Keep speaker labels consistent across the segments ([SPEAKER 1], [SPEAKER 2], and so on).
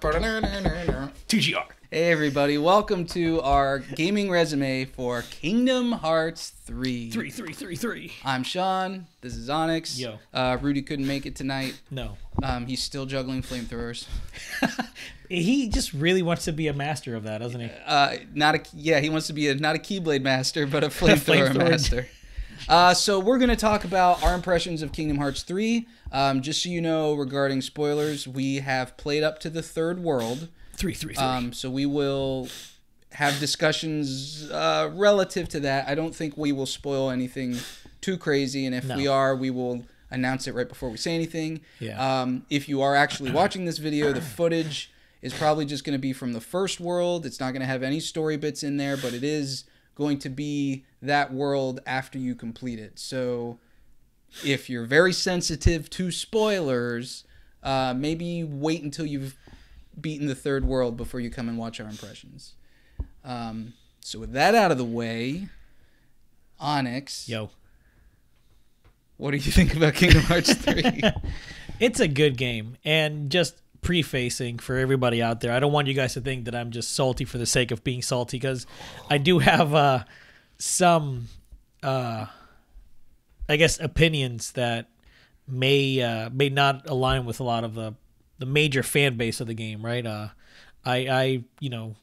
[SPEAKER 1] 2GR.
[SPEAKER 2] Hey everybody, welcome to our gaming resume for Kingdom Hearts 3.
[SPEAKER 1] 3.
[SPEAKER 2] I'm Sean, this is Onyx.
[SPEAKER 1] Yo.
[SPEAKER 2] Rudy couldn't make it tonight.
[SPEAKER 1] No.
[SPEAKER 2] He's still juggling flamethrowers.
[SPEAKER 1] He just really wants to be a master of that, doesn't he?
[SPEAKER 2] He wants to be not a Keyblade master, but a flamethrower master. So we're going to talk about our impressions of Kingdom Hearts 3. Just so you know, regarding spoilers, we have played up to the third world.
[SPEAKER 1] 3.
[SPEAKER 2] So we will have discussions relative to that. I don't think we will spoil anything too crazy, and if we are, we will announce it right before we say anything.
[SPEAKER 1] Yeah.
[SPEAKER 2] If you are actually watching this video, the footage is probably just going to be from the first world. It's not going to have any story bits in there, but it is going to be that world after you complete it. So if you're very sensitive to spoilers, maybe wait until you've beaten the third world before you come and watch our impressions. So with that out of the way, Onyx.
[SPEAKER 1] Yo.
[SPEAKER 2] What do you think about Kingdom Hearts 3?
[SPEAKER 1] It's a good game. And just prefacing for everybody out there, I don't want you guys to think that I'm just salty for the sake of being salty, because I do have some, I guess, opinions that may not align with a lot of the major fan base of the game, right? I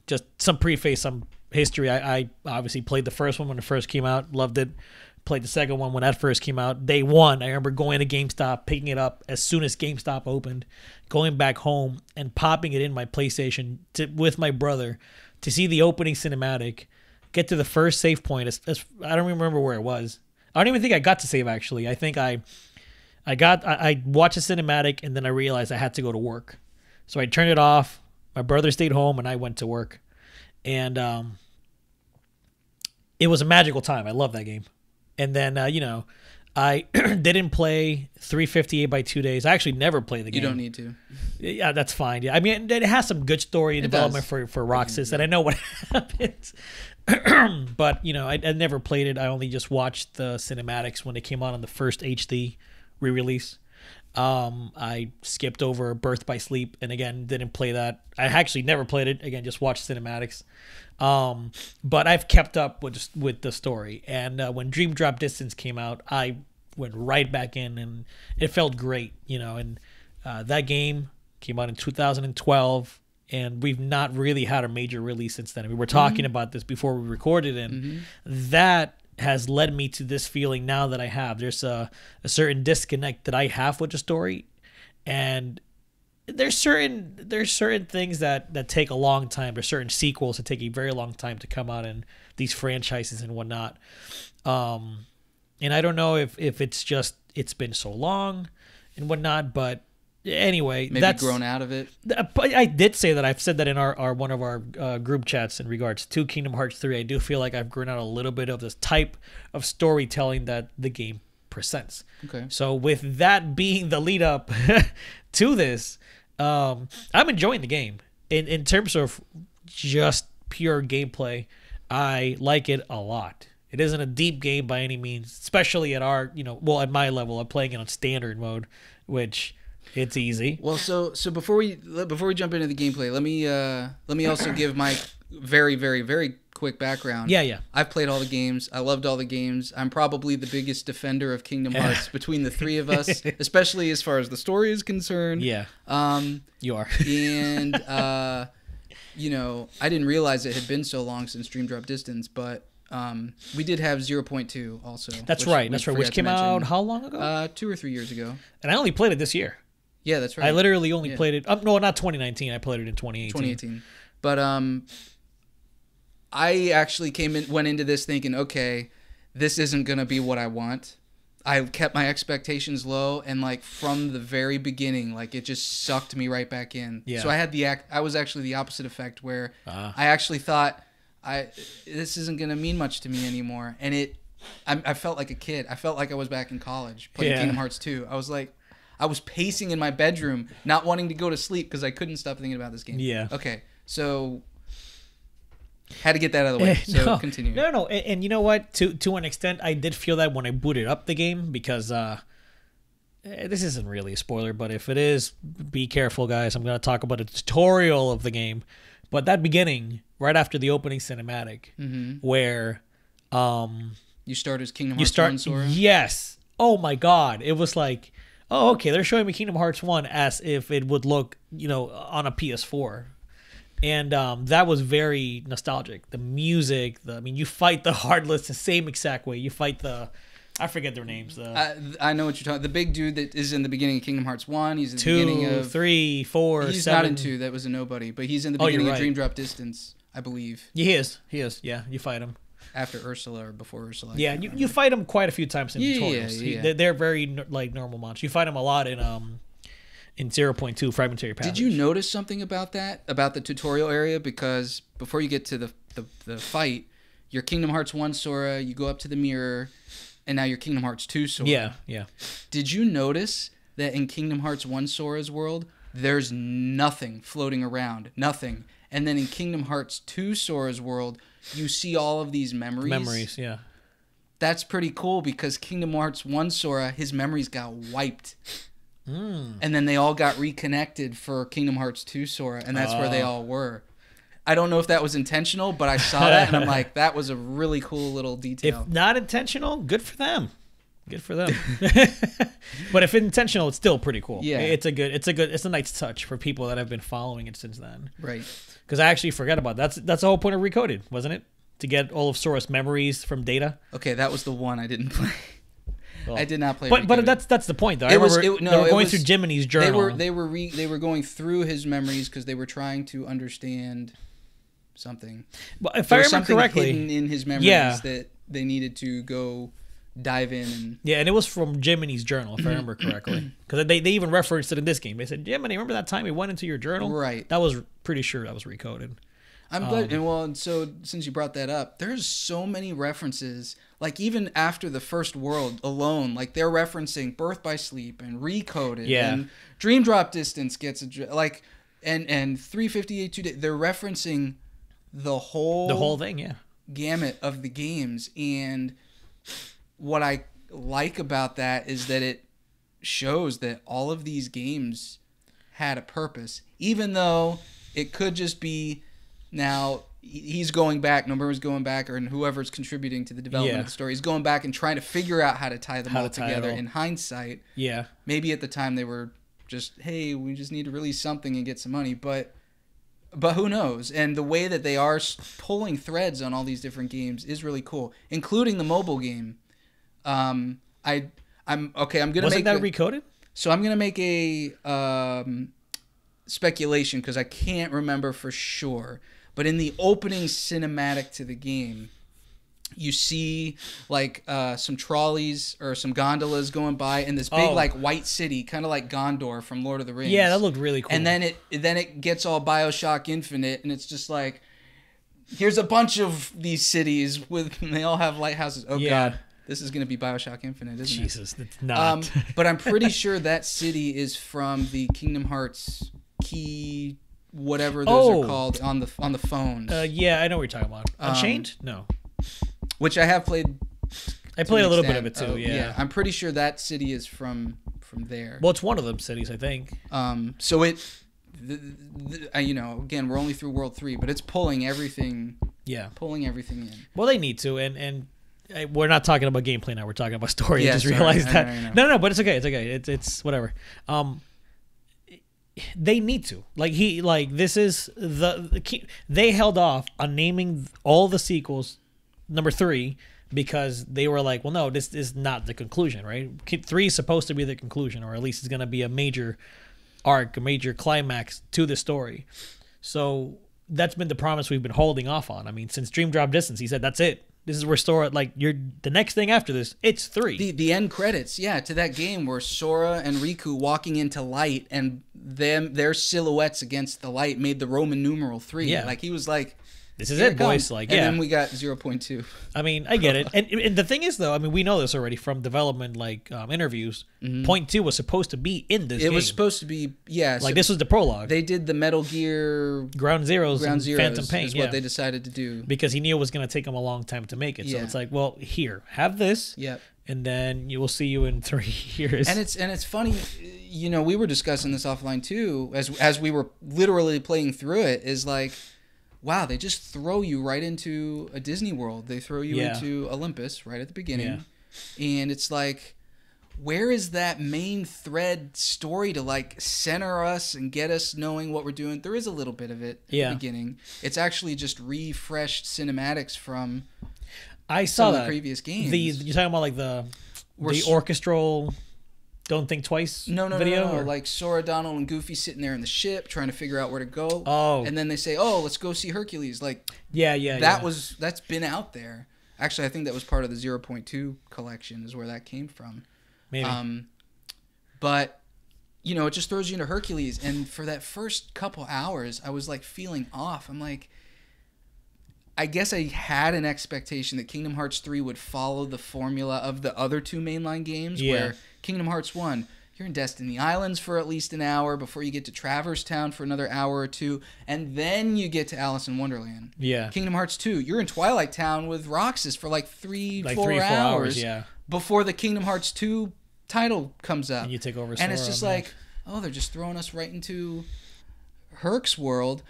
[SPEAKER 1] just some preface, some history. I obviously played the first one when it first came out, loved it. Played the second one when that first came out. Day one, I remember going to GameStop, picking it up as soon as GameStop opened, going back home and popping it in my PlayStation with my brother to see the opening cinematic, get to the first save point. I don't remember where it was. I don't even think I got to save, actually. I think I watched the cinematic, and then I realized I had to go to work. So I turned it off. My brother stayed home, and I went to work. And it was a magical time. I love that game. And then, I didn't play 358 by 2 days. I actually never played the game.
[SPEAKER 2] You don't need to.
[SPEAKER 1] Yeah, that's fine. Yeah, I mean, it has some good story development for Roxas, and I know what happens. But, I never played it. I only just watched the cinematics when it came out on the first HD re-release. I skipped over Birth by Sleep, and again, didn't play that. I actually never played it. Again, just watched cinematics. But I've kept up with the story, and when Dream Drop Distance came out, I went right back in, and it felt great, and that game came out in 2012, and we've not really had a major release since then. We were talking about this before we recorded, and that has led me to this feeling now that I have. There's a certain disconnect that I have with the story, and there's certain things that take a long time. There's certain sequels that take a very long time to come out in these franchises and whatnot. And I don't know if it's been so long and whatnot, but anyway,
[SPEAKER 2] maybe
[SPEAKER 1] that's
[SPEAKER 2] grown out of it.
[SPEAKER 1] I did say that. I've said that in our one of our group chats in regards to Kingdom Hearts 3. I do feel like I've grown out a little bit of this type of storytelling that the game presents.
[SPEAKER 2] Okay.
[SPEAKER 1] So with that being the lead up to this, I'm enjoying the game. In terms of just pure gameplay, I like it a lot. It isn't a deep game by any means, especially at at my level. I'm playing it on standard mode, which it's easy.
[SPEAKER 2] Well, so before we jump into the gameplay, let me also give my very, very, very quick background.
[SPEAKER 1] Yeah. I've
[SPEAKER 2] played all the games. I loved all the games. I'm probably the biggest defender of Kingdom Hearts between the three of us, especially as far as the story is concerned.
[SPEAKER 1] Yeah. You are.
[SPEAKER 2] And I didn't realize it had been so long since Dream Drop Distance, but we did have 0.2 also.
[SPEAKER 1] That's right. Which came out how long ago?
[SPEAKER 2] 2 or 3 years ago.
[SPEAKER 1] And I only played it this year.
[SPEAKER 2] Yeah, that's right.
[SPEAKER 1] I literally only played it. No, not 2019. I played it in 2018.
[SPEAKER 2] But I actually went into this thinking, okay, this isn't gonna be what I want. I kept my expectations low, and from the very beginning, it just sucked me right back in.
[SPEAKER 1] Yeah.
[SPEAKER 2] So I was actually the opposite effect, where I actually thought this isn't gonna mean much to me anymore, and I felt like a kid. I felt like I was back in college playing Kingdom Hearts 2. I was pacing in my bedroom, not wanting to go to sleep because I couldn't stop thinking about this game.
[SPEAKER 1] Yeah.
[SPEAKER 2] Okay, so had to get that out of the way. So continue.
[SPEAKER 1] No. And you know what? To an extent, I did feel that when I booted up the game, because this isn't really a spoiler, but if it is, be careful, guys. I'm going to talk about a tutorial of the game. But that beginning, right after the opening cinematic, where
[SPEAKER 2] you start as Kingdom Hearts 1 Sora?
[SPEAKER 1] Yes. Oh my God. It was like, oh, okay, they're showing me Kingdom Hearts 1 as if it would look, on a PS4. And that was very nostalgic. The music, you fight the Heartless the same exact way. You fight I forget their names.
[SPEAKER 2] I know what you're talking. The big dude that is in the beginning of Kingdom Hearts 1. He's in the beginning of
[SPEAKER 1] 2, 3, 4.
[SPEAKER 2] He's
[SPEAKER 1] 7.
[SPEAKER 2] not in 2. That was a nobody. But he's in the beginning of Dream Drop Distance, I believe.
[SPEAKER 1] He is. Yeah, you fight him
[SPEAKER 2] after Ursula or before Ursula.
[SPEAKER 1] Yeah, you fight him quite a few times in tutorials.
[SPEAKER 2] Yeah.
[SPEAKER 1] They're very normal monsters. You fight him a lot in 0.2 Fragmentary Passage.
[SPEAKER 2] Did you notice something about that? About the tutorial area? Because before you get to the fight, your Kingdom Hearts 1 Sora, you go up to the mirror. And now you're Kingdom Hearts 2 Sora.
[SPEAKER 1] Yeah.
[SPEAKER 2] Did you notice that in Kingdom Hearts 1 Sora's world, there's nothing floating around? Nothing. And then in Kingdom Hearts 2 Sora's world, you see all of these memories.
[SPEAKER 1] Memories, yeah.
[SPEAKER 2] That's pretty cool because Kingdom Hearts 1 Sora, his memories got wiped. And then they all got reconnected for Kingdom Hearts 2 Sora, and that's where they all were. I don't know if that was intentional, but I saw that and I'm like, that was a really cool little detail.
[SPEAKER 1] If not intentional, good for them. Good for them. But if intentional, it's still pretty cool.
[SPEAKER 2] Yeah.
[SPEAKER 1] It's a nice touch for people that have been following it since then.
[SPEAKER 2] Right.
[SPEAKER 1] Because I actually forgot about that. That's the whole point of Recoded, wasn't it? To get all of Sora's memories from data.
[SPEAKER 2] Okay, that was the one I didn't play. Well, I did not play.
[SPEAKER 1] But that's the point though. They were going through Jiminy's journal.
[SPEAKER 2] They were going through his memories because they were trying to understand something.
[SPEAKER 1] But if I remember correctly,
[SPEAKER 2] hidden in his memories that they needed to go dive in and
[SPEAKER 1] and it was from Jiminy's journal if I remember correctly, because they even referenced it in this game. They said, Jiminy, remember that time it went into your journal?
[SPEAKER 2] Right.
[SPEAKER 1] That was pretty sure that was recoded.
[SPEAKER 2] I'm glad. And so since you brought that up, there's so many references. Like even after the first world alone, like they're referencing Birth by Sleep and Recoded and Dream Drop Distance gets and 358 2 they're referencing the whole
[SPEAKER 1] thing,
[SPEAKER 2] gamut of the games. And what I like about that is that it shows that all of these games had a purpose, even though it could just be now he's going back, Nomura's going back, or whoever's contributing to the development of the story, he's going back and trying to figure out how to tie them all together. In hindsight, maybe at the time they were just, hey, we just need to release something and get some money, but who knows? And the way that they are pulling threads on all these different games is really cool, including the mobile game. I'm gonna
[SPEAKER 1] Wasn't that recoded?
[SPEAKER 2] So I'm gonna make a speculation because I can't remember for sure. But in the opening cinematic to the game, you see like some trolleys or some gondolas going by in this big like white city, kind of like Gondor from Lord of the Rings.
[SPEAKER 1] Yeah, that looked really cool.
[SPEAKER 2] And then it gets all BioShock Infinite, and it's just like, here's a bunch of these cities and they all have lighthouses. Oh God, this is gonna be BioShock Infinite, isn't it?
[SPEAKER 1] Jesus, it's not.
[SPEAKER 2] But I'm pretty sure that city is from the Kingdom Hearts key, whatever those are called on the phones.
[SPEAKER 1] Yeah, I know what you're talking about. Unchained? No.
[SPEAKER 2] Which I have played.
[SPEAKER 1] I played a little bit of it too. Yeah,
[SPEAKER 2] I'm pretty sure that city is from there.
[SPEAKER 1] Well, it's one of them cities, I think.
[SPEAKER 2] So it, again, we're only through World 3, but it's pulling everything. Yeah, pulling everything in.
[SPEAKER 1] Well, they need to, and we're not talking about gameplay now. We're talking about story. I just realized that. I know. No, but it's okay. It's okay. It's whatever. They need to. This is the key. They held off on naming all the sequels number 3 because they were like, well, no, this is not the conclusion, right? 3 is supposed to be the conclusion, or at least it's going to be a major arc, a major climax to the story. So that's been the promise we've been holding off on. I mean, since Dream Drop Distance, he said, that's it. This is where Sora, the next thing after this, it's 3.
[SPEAKER 2] The end credits, to that game where Sora and Riku walking into light and their silhouettes against the light made the Roman numeral 3.
[SPEAKER 1] Yeah.
[SPEAKER 2] He was like,
[SPEAKER 1] this is it, boys. Like, yeah.
[SPEAKER 2] And then we got 0.2.
[SPEAKER 1] I mean, I get it. And the thing is, though, I mean, we know this already from development, like, interviews. Point 2 was supposed to be in this game.
[SPEAKER 2] It was supposed to be, yeah.
[SPEAKER 1] Like, this was the prologue.
[SPEAKER 2] They did the Metal Gear...
[SPEAKER 1] Ground Zeroes and Phantom Pain,
[SPEAKER 2] is what they decided to do.
[SPEAKER 1] Because he knew it was going to take him a long time to make it. So it's like, well, here, have this.
[SPEAKER 2] Yep.
[SPEAKER 1] And then you will see you in 3 years.
[SPEAKER 2] And it's funny, you know, we were discussing this offline too, as we were literally playing through it, is like, wow, they just throw you right into a Disney World. They throw you into Olympus right at the beginning. And it's like, where is that main thread story to like center us and get us knowing what we're doing? There is a little bit of it at the beginning. It's actually just refreshed cinematics from...
[SPEAKER 1] I saw
[SPEAKER 2] some of the previous games.
[SPEAKER 1] You're talking about like the orchestral "Don't Think Twice" video?
[SPEAKER 2] No. Like Sora, Donald, and Goofy sitting there in the ship trying to figure out where to go.
[SPEAKER 1] Oh,
[SPEAKER 2] and then they say, "Oh, let's go see Hercules." Like, that's been out there. Actually, I think that was part of the 0.2 collection. Is where that came from.
[SPEAKER 1] Maybe.
[SPEAKER 2] But you know, it just throws you into Hercules, and for that first couple hours, I was like feeling off. I'm like, I guess I had an expectation that Kingdom Hearts 3 would follow the formula of the other 2 mainline games, where Kingdom Hearts 1, you're in Destiny Islands for at least an hour before you get to Traverse Town for another hour or 2, and then you get to Alice in Wonderland.
[SPEAKER 1] Yeah.
[SPEAKER 2] Kingdom Hearts 2, you're in Twilight Town with Roxas for like 3-4 hours before the Kingdom Hearts 2 title comes up.
[SPEAKER 1] And you take over
[SPEAKER 2] Sora, and it's just like, oh, they're just throwing us right into Herc's world.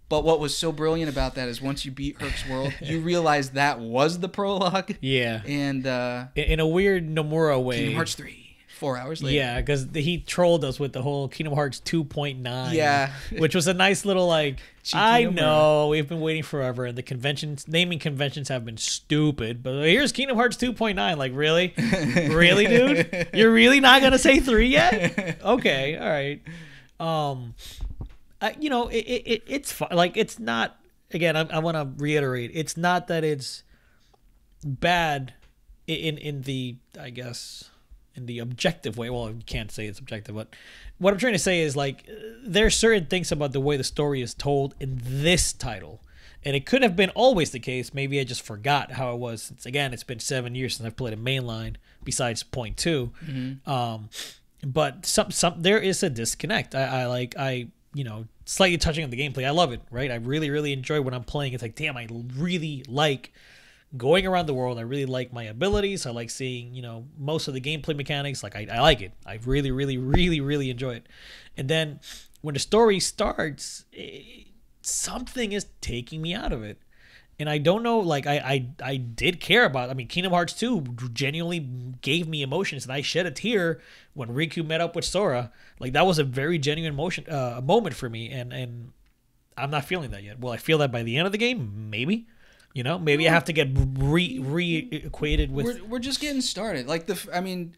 [SPEAKER 2] But what was so brilliant about that is once you beat Herc's World, you realize that was the prologue.
[SPEAKER 1] Yeah.
[SPEAKER 2] And
[SPEAKER 1] in a weird Nomura way.
[SPEAKER 2] Kingdom Hearts 3, 4 hours later.
[SPEAKER 1] Yeah, because he trolled us with the whole Kingdom Hearts 2.9.
[SPEAKER 2] Yeah.
[SPEAKER 1] Which was a nice little like, I know, we've been waiting forever, and the naming conventions have been stupid, but here's Kingdom Hearts 2.9. Like, really? Really, dude? You're really not going to say 3 yet? Okay, all right. You know, it's fun. Like, it's not, again, I want to reiterate, it's not that it's bad in the, I guess, in the objective way. Well, you can't say it's objective, but what I'm trying to say is, like, there's certain things about the way the story is told in this title. And it could have been always the case. Maybe I just forgot how it was. Since, again, it's been 7 years since I've played a mainline besides point 2. But there is a disconnect. I you know, slightly touching on the gameplay. I love it, right? I really, really enjoy when I'm playing. It's like, damn, I really like going around the world. I really like my abilities. I like seeing, you know, most of the gameplay mechanics. Like, I like it. I really, really, really, really enjoy it. And then when the story starts, something is taking me out of it. And I don't know, like, I did care about, I mean, Kingdom Hearts 2 genuinely gave me emotions, and I shed a tear when Riku met up with Sora. Like, that was a very genuine moment for me, and I'm not feeling that yet. Will I feel that by the end of the game? Maybe. You know, maybe I have to get re-equated with...
[SPEAKER 2] We're just getting started. Like, I mean,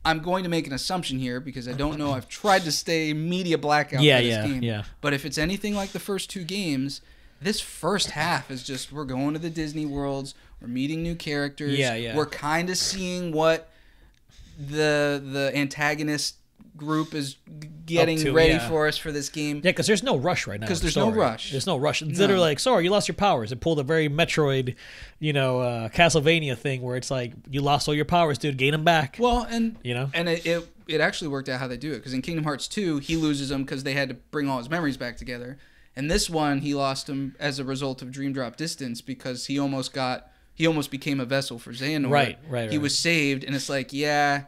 [SPEAKER 2] I'm going to make an assumption here, because I don't know. I've tried to stay media blackout for this game.
[SPEAKER 1] Yeah.
[SPEAKER 2] But if it's anything like the first 2 games... This first half is just, we're going to the Disney worlds, we're meeting new characters, we're kind of seeing what the antagonist group is getting ready for us for this game.
[SPEAKER 1] Yeah, because there's no rush right now.
[SPEAKER 2] Because there's no rush.
[SPEAKER 1] There's no rush. It's literally like, Sora, you lost your powers. It pulled a very Metroid, you know, Castlevania thing where it's like, you lost all your powers, dude, gain them back.
[SPEAKER 2] Well, and
[SPEAKER 1] you know,
[SPEAKER 2] and it actually worked out how they do it, because in Kingdom Hearts 2, he loses them because they had to bring all his memories back together. And this one, he lost him as a result of Dream Drop Distance, because he almost became a vessel for Xehanort.
[SPEAKER 1] Right.
[SPEAKER 2] He was saved, and it's like, yeah,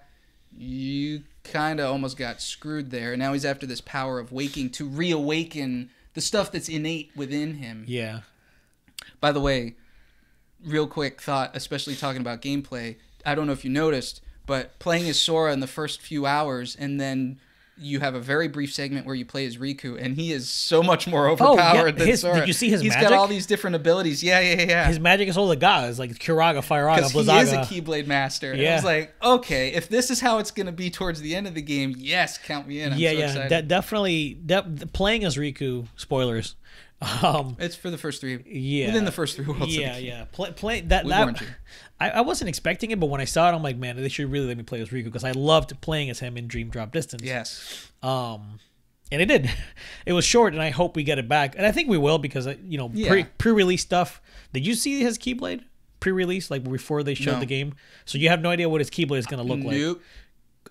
[SPEAKER 2] you kind of almost got screwed there. And now he's after this power of waking to reawaken the stuff that's innate within him.
[SPEAKER 1] Yeah.
[SPEAKER 2] By the way, real quick thought, especially talking about gameplay, I don't know if you noticed, but playing as Sora in the first few hours, and then you have a very brief segment where you play as Riku, and he is so much more overpowered than Sora.
[SPEAKER 1] Did you see his magic?
[SPEAKER 2] He's got all these different abilities. Yeah.
[SPEAKER 1] His magic is all the gods, like Kiraga, Firaga, Blizzaga.
[SPEAKER 2] Because he is a Keyblade master. Yeah. I was like, okay, if this is how it's going to be towards the end of the game, yes, count me in. I'm so excited.
[SPEAKER 1] Definitely. Playing as Riku, spoilers.
[SPEAKER 2] It's for the first 3.
[SPEAKER 1] Yeah.
[SPEAKER 2] Within the first 3 worlds.
[SPEAKER 1] Yeah. Play that. I wasn't expecting it, but when I saw it, I'm like, man, they should really let me play as Riku, because I loved playing as him in Dream Drop Distance.
[SPEAKER 2] Yes.
[SPEAKER 1] And it did. It was short, and I hope we get it back. And I think we will because, you know, pre-release stuff. Did you see his Keyblade pre-release, like before they showed the game? So you have no idea what his Keyblade is going to look like.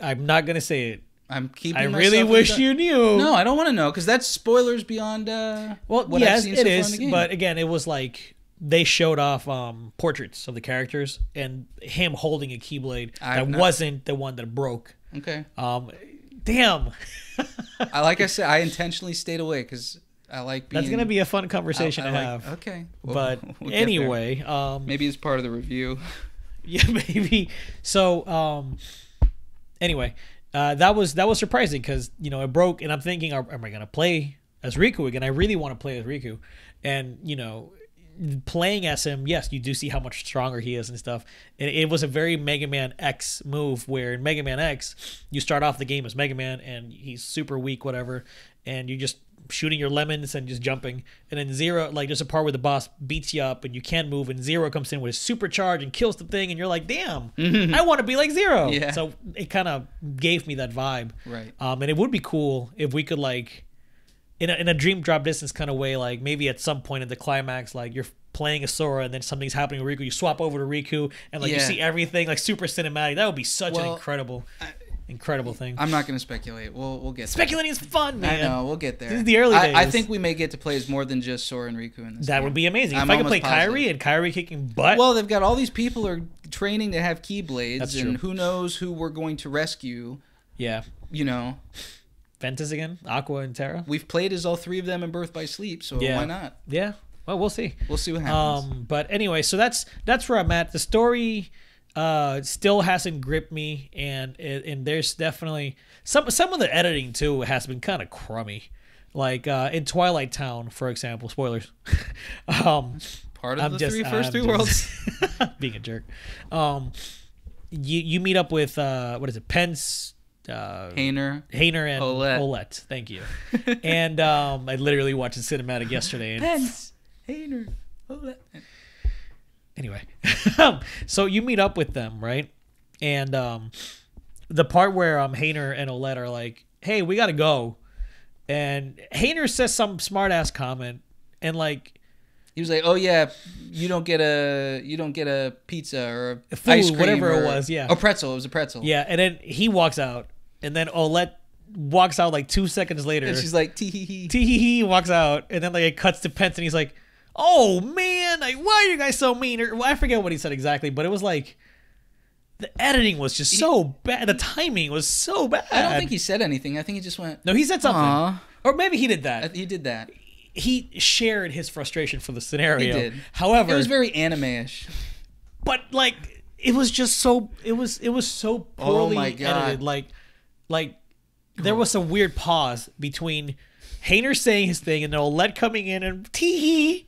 [SPEAKER 1] I'm not going to say it.
[SPEAKER 2] I'm keeping.
[SPEAKER 1] I really wish you knew.
[SPEAKER 2] No, I don't want to know because that's spoilers beyond.
[SPEAKER 1] Well,
[SPEAKER 2] what
[SPEAKER 1] yes,
[SPEAKER 2] I've seen
[SPEAKER 1] it
[SPEAKER 2] so far
[SPEAKER 1] is.
[SPEAKER 2] in the game.
[SPEAKER 1] But again, it was like they showed off portraits of the characters and him holding a Keyblade that wasn't the one that broke.
[SPEAKER 2] Okay.
[SPEAKER 1] Damn.
[SPEAKER 2] Like I said, I intentionally stayed away because I like being.
[SPEAKER 1] That's gonna be a fun conversation to have.
[SPEAKER 2] Okay.
[SPEAKER 1] But anyway,
[SPEAKER 2] maybe it's part of the review.
[SPEAKER 1] Yeah, maybe. So, anyway, that was surprising because, you know, it broke, and I'm thinking, am I gonna play as Riku again? I really want to play as Riku, and you know, playing as him, yes, you do see how much stronger he is and stuff. It was a very Mega Man X move where in Mega Man X, you start off the game as Mega Man and he's super weak, whatever, and you're just shooting your lemons and just jumping. And then Zero, like there's a part where the boss beats you up and you can't move, and Zero comes in with his supercharge and kills the thing, and you're like, damn, I want to be like Zero.
[SPEAKER 2] Yeah.
[SPEAKER 1] So it kind of gave me that vibe.
[SPEAKER 2] Right.
[SPEAKER 1] And it would be cool if we could like, in a dream drop distance kind of way, like maybe at some point in the climax, like you're playing a Sora and then something's happening with Riku, you swap over to Riku and like you see everything like super cinematic. That would be such an incredible thing.
[SPEAKER 2] I'm not going to speculate. We'll get
[SPEAKER 1] speculating is fun, man.
[SPEAKER 2] I know, we'll get there.
[SPEAKER 1] This is the early days.
[SPEAKER 2] I think we may get to play as more than just Sora and Riku in this.
[SPEAKER 1] That
[SPEAKER 2] game.
[SPEAKER 1] would be amazing. If I could play Kairi and Kairi kicking butt.
[SPEAKER 2] Well, they've got all these people are training to have Keyblades.
[SPEAKER 1] That's
[SPEAKER 2] and
[SPEAKER 1] true.
[SPEAKER 2] Who knows who we're going to rescue.
[SPEAKER 1] Yeah.
[SPEAKER 2] You know.
[SPEAKER 1] Ventus again, Aqua and Terra.
[SPEAKER 2] We've played as all three of them in Birth by Sleep, so why not?
[SPEAKER 1] Yeah. Well, we'll see.
[SPEAKER 2] We'll see what happens.
[SPEAKER 1] But anyway, so that's where I'm at. The story still hasn't gripped me, and there's definitely some of the editing too has been kind of crummy. Like in Twilight Town, for example, spoilers.
[SPEAKER 2] Part of the first three worlds.
[SPEAKER 1] Being a jerk. You meet up with what is it, Pence? Hayner and Olette. Thank you. And I literally watched the cinematic yesterday. And
[SPEAKER 2] Pence, Hayner, Olette.
[SPEAKER 1] Anyway, so you meet up with them, right? And the part where Hayner and Olette are like, "Hey, we gotta go," and Hayner says some smart ass comment, and like.
[SPEAKER 2] He was like, "Oh yeah, you don't get a pizza or
[SPEAKER 1] a food,
[SPEAKER 2] ice cream,
[SPEAKER 1] whatever it was, yeah,
[SPEAKER 2] a pretzel. It was a pretzel."
[SPEAKER 1] Yeah, and then he walks out, and then Olette walks out like 2 seconds later,
[SPEAKER 2] and she's like, "Tee hee hee."
[SPEAKER 1] Tee hee hee walks out, and then like it cuts to Pence, and he's like, "Oh man, like, why are you guys so mean?" Or, well, I forget what he said exactly, but it was like the editing was just so bad. The timing was so bad.
[SPEAKER 2] I don't think he said anything. I think he just went.
[SPEAKER 1] No, he said something, or maybe he did that.
[SPEAKER 2] He did that.
[SPEAKER 1] He shared his frustration for the scenario.
[SPEAKER 2] He did.
[SPEAKER 1] However,
[SPEAKER 2] it was very anime-ish.
[SPEAKER 1] But like it was just so it was so poorly edited. Like there was a weird pause between Hayner saying his thing and then Olette coming in and tee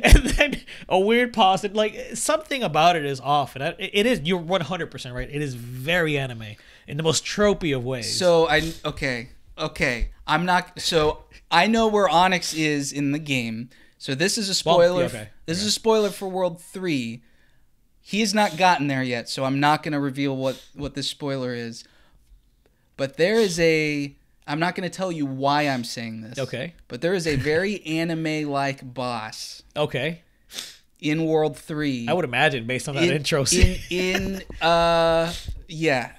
[SPEAKER 1] and then a weird pause, and like something about it is off. And it is, you're 100% right. It is very anime in the most tropey of ways.
[SPEAKER 2] So I'm not. So I know where Onyx is in the game. So this is a spoiler. This is a spoiler for World 3. He has not gotten there yet, so I'm not going to reveal what this spoiler is. But there is a. I'm not going to tell you why I'm saying this.
[SPEAKER 1] Okay.
[SPEAKER 2] But there is a very anime-like boss.
[SPEAKER 1] Okay.
[SPEAKER 2] In World 3.
[SPEAKER 1] I would imagine based on that intro scene.
[SPEAKER 2] Yeah.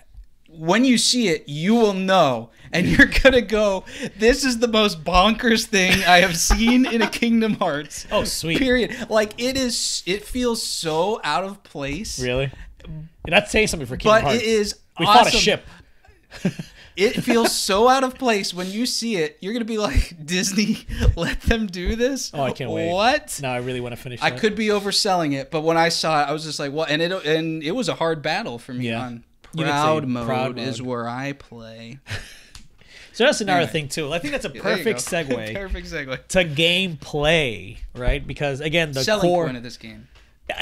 [SPEAKER 2] When you see it, you will know. And you're going to go, this is the most bonkers thing I have seen in a Kingdom Hearts.
[SPEAKER 1] Oh, sweet.
[SPEAKER 2] Period. Like, it feels so out of place.
[SPEAKER 1] Really? You're not saying something for Kingdom Hearts.
[SPEAKER 2] But it is
[SPEAKER 1] we
[SPEAKER 2] awesome.
[SPEAKER 1] fought a ship.
[SPEAKER 2] It feels so out of place. When you see it, you're going to be like, Disney, let them do this?
[SPEAKER 1] Oh, I can't wait.
[SPEAKER 2] What?
[SPEAKER 1] No, I really want to finish
[SPEAKER 2] I
[SPEAKER 1] that.
[SPEAKER 2] could be overselling it, but when I saw it, I was just like, what? And it was a hard battle for me on Proud mode is where I play.
[SPEAKER 1] So that's another thing too. I think that's a perfect segue.
[SPEAKER 2] Perfect segue
[SPEAKER 1] to gameplay, right? Because again, the
[SPEAKER 2] selling
[SPEAKER 1] core
[SPEAKER 2] point of this game.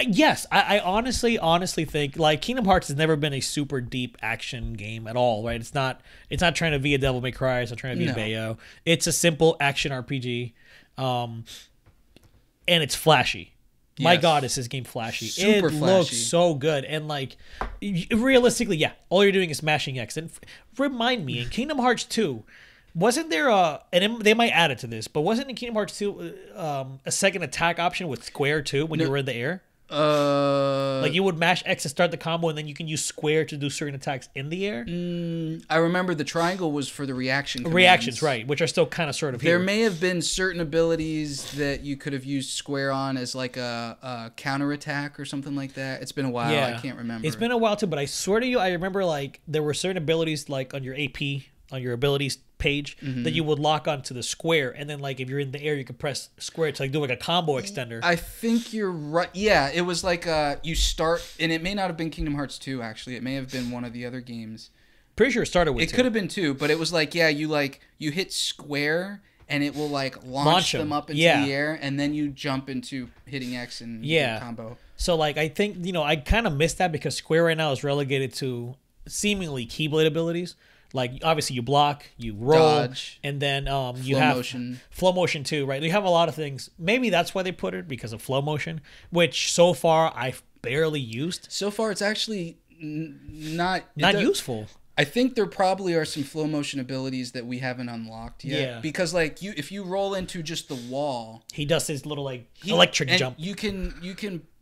[SPEAKER 1] Yes, I honestly think like Kingdom Hearts has never been a super deep action game at all, right? It's not trying to be a Devil May Cry. It's not trying to be a Bayo. It's a simple action RPG, and it's flashy. Yes. My God, is this game flashy? Super flashy. Looks so good, and like realistically, yeah, all you're doing is smashing X. And remind me, in Kingdom Hearts 2, Wasn't there they might add it to this, but wasn't in Kingdom Hearts 2 a second attack option with square too when you were in the air? Like you would mash X to start the combo, and then you can use square to do certain attacks in the air.
[SPEAKER 2] I remember the triangle was for the reactions,
[SPEAKER 1] right? Which are still kind of sort of here.
[SPEAKER 2] There may have been certain abilities that you could have used square on as like a counter attack or something like that. It's been a while. I can't remember.
[SPEAKER 1] It's been a while too, but I swear to you, I remember like there were certain abilities like on your AP, on your abilities page, that you would lock onto the square, and then like if you're in the air you could press square to like do like a combo extender.
[SPEAKER 2] I think you're right. Yeah, it was like you start, and it may not have been Kingdom Hearts 2 actually. It may have been one of the other games.
[SPEAKER 1] Pretty sure it started with
[SPEAKER 2] it
[SPEAKER 1] 2.
[SPEAKER 2] Could have been 2, but it was like you hit square and it will like launch them up into the air, and then you jump into hitting X and combo.
[SPEAKER 1] So like I think I kind of missed that because square right now is relegated to seemingly Keyblade abilities. Like obviously you block, you roll, dodge, and then you have flow motion too, right? You have a lot of things. Maybe that's why they put it, because of flow motion, which so far I've barely used.
[SPEAKER 2] So far it's actually not
[SPEAKER 1] useful.
[SPEAKER 2] I think there probably are some flow motion abilities that we haven't unlocked yet. Yeah. Because like if you roll into just the wall,
[SPEAKER 1] he does his little like electric jump.
[SPEAKER 2] You can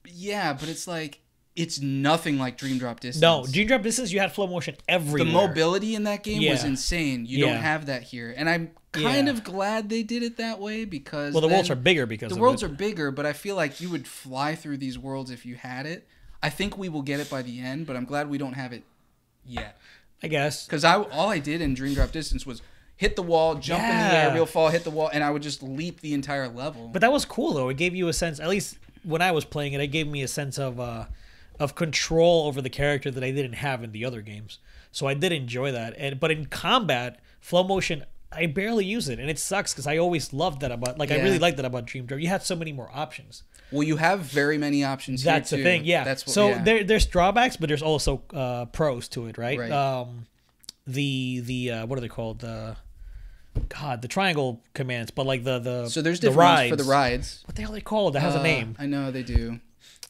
[SPEAKER 2] but it's like it's nothing like Dream Drop Distance.
[SPEAKER 1] No, Dream Drop Distance, you had flow motion everywhere.
[SPEAKER 2] The mobility in that game was insane. You don't have that here. And I'm kind of glad they did it that way, because
[SPEAKER 1] the worlds are bigger because
[SPEAKER 2] the worlds are bigger, but I feel like you would fly through these worlds if you had it. I think we will get it by the end, but I'm glad we don't have it yet.
[SPEAKER 1] I guess.
[SPEAKER 2] Because all I did in Dream Drop Distance was hit the wall, jump in the air, real fall, hit the wall, and I would just leap the entire level.
[SPEAKER 1] But that was cool, though. It gave you a sense, at least when I was playing it, it gave me a sense of control over the character that I didn't have in the other games. So I did enjoy that. But in combat, flow motion, I barely use it, and it sucks because I always loved that about, I really liked that about Dream Drop. You had so many more options.
[SPEAKER 2] Well, you have very many options.
[SPEAKER 1] That's
[SPEAKER 2] here too.
[SPEAKER 1] The thing, yeah. There's drawbacks, but there's also pros to it, right? The what are they called? The triangle commands, but like the
[SPEAKER 2] so there's different ones for the rides.
[SPEAKER 1] What the hell are they called? That has a name.
[SPEAKER 2] I know they do.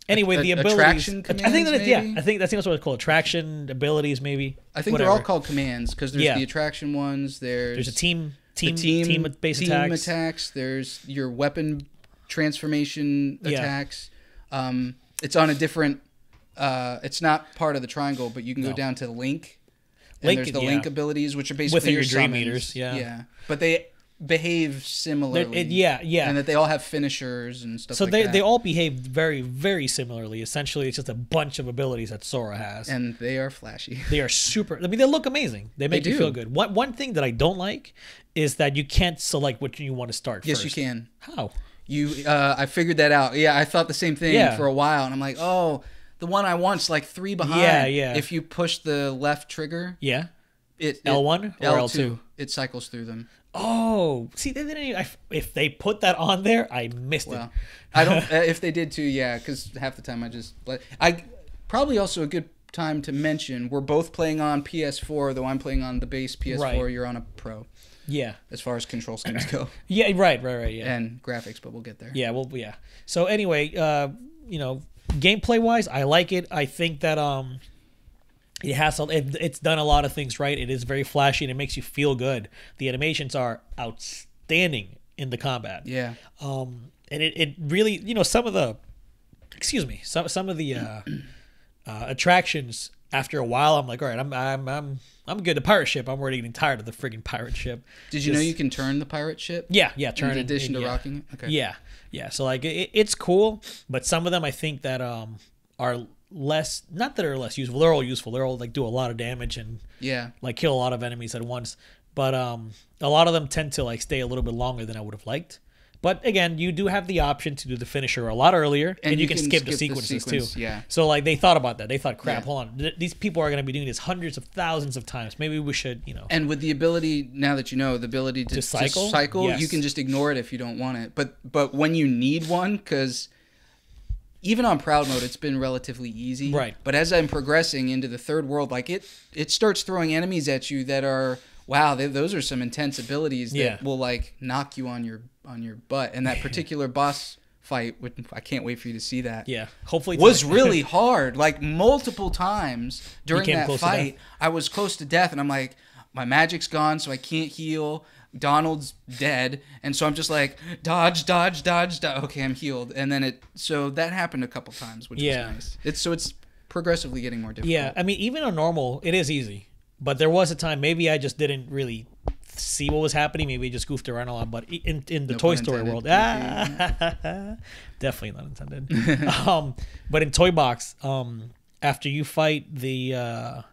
[SPEAKER 1] Anyway, the abilities.
[SPEAKER 2] Attraction commands,
[SPEAKER 1] I think that's what it's called. Attraction abilities, maybe.
[SPEAKER 2] I think they're all called commands because there's the attraction ones. There's
[SPEAKER 1] a team based
[SPEAKER 2] attacks. There's your weapon transformation attacks. It's on a different. It's not part of the triangle, but you can go down to Link. And there's the Link abilities, which are basically
[SPEAKER 1] within your dream
[SPEAKER 2] summons.
[SPEAKER 1] meters. Yeah.
[SPEAKER 2] But they behave similarly. And that they all have finishers and stuff like that.
[SPEAKER 1] So they all behave very, very similarly. Essentially, it's just a bunch of abilities that Sora has.
[SPEAKER 2] And they are flashy.
[SPEAKER 1] They are super... I mean, they look amazing. They make you feel good. One thing that I don't like is that you can't select which you want to start first.
[SPEAKER 2] Yes, you can.
[SPEAKER 1] How?
[SPEAKER 2] I figured that out. Yeah, I thought the same thing for a while. And I'm like, oh... The one I want's like 3 behind. Yeah. If you push the left trigger.
[SPEAKER 1] Yeah. L1 or L2?
[SPEAKER 2] It cycles through them.
[SPEAKER 1] Oh, see, they didn't. If they put that on there, I missed it.
[SPEAKER 2] I don't. If they did too, because half the time I probably also a good time to mention we're both playing on PS4, though I'm playing on the base PS4. Right. You're on a Pro.
[SPEAKER 1] Yeah.
[SPEAKER 2] As far as control schemes go.
[SPEAKER 1] Yeah. Right. Yeah.
[SPEAKER 2] And graphics, but we'll get there.
[SPEAKER 1] Yeah. Well. Yeah. So anyway, gameplay wise, I like it. I think that it has it's done a lot of things right. It is very flashy and it makes you feel good. The animations are outstanding in the combat.
[SPEAKER 2] Yeah.
[SPEAKER 1] And it really, some of the some of the attractions, after a while I'm like, all right, I'm good. The pirate ship, I'm already getting tired of the friggin' pirate ship.
[SPEAKER 2] Did you know you can turn the pirate ship?
[SPEAKER 1] Yeah, turn
[SPEAKER 2] in addition to rocking it? Okay.
[SPEAKER 1] Yeah. So like it's cool, but some of them I think that are less, not that are less useful. They're all useful. They're all like do a lot of damage and like kill a lot of enemies at once. But a lot of them tend to like stay a little bit longer than I would have liked. But again, you do have the option to do the finisher a lot earlier, and you can skip the sequences too.
[SPEAKER 2] Yeah.
[SPEAKER 1] So like they thought about that. They thought, crap, hold on, these people are going to be doing this hundreds of thousands of times. Maybe we should,
[SPEAKER 2] And with the ability, now that you know, the ability to cycle,
[SPEAKER 1] yes.
[SPEAKER 2] You can just ignore it if you don't want it. But when you need one, because even on Proud Mode, it's been relatively easy.
[SPEAKER 1] Right.
[SPEAKER 2] But as I'm progressing into the third world, like it starts throwing enemies at you that are, wow, those are some intense abilities that will like knock you on your butt. And that particular boss fight, which I can't wait for you to see that.
[SPEAKER 1] Yeah, hopefully
[SPEAKER 2] was really hard. Like multiple times during that fight, I was close to death, and I'm like, my magic's gone, so I can't heal. Donald's dead, and so I'm just like dodge. Okay, I'm healed, and then so that happened a couple times, which was nice. It's progressively getting more difficult.
[SPEAKER 1] Yeah, I mean, even on normal, it is easy, but there was a time maybe I just didn't really see what was happening. Maybe I just goofed around a lot. But in the Toy Story world, definitely not intended. But in Toy Box, after you fight the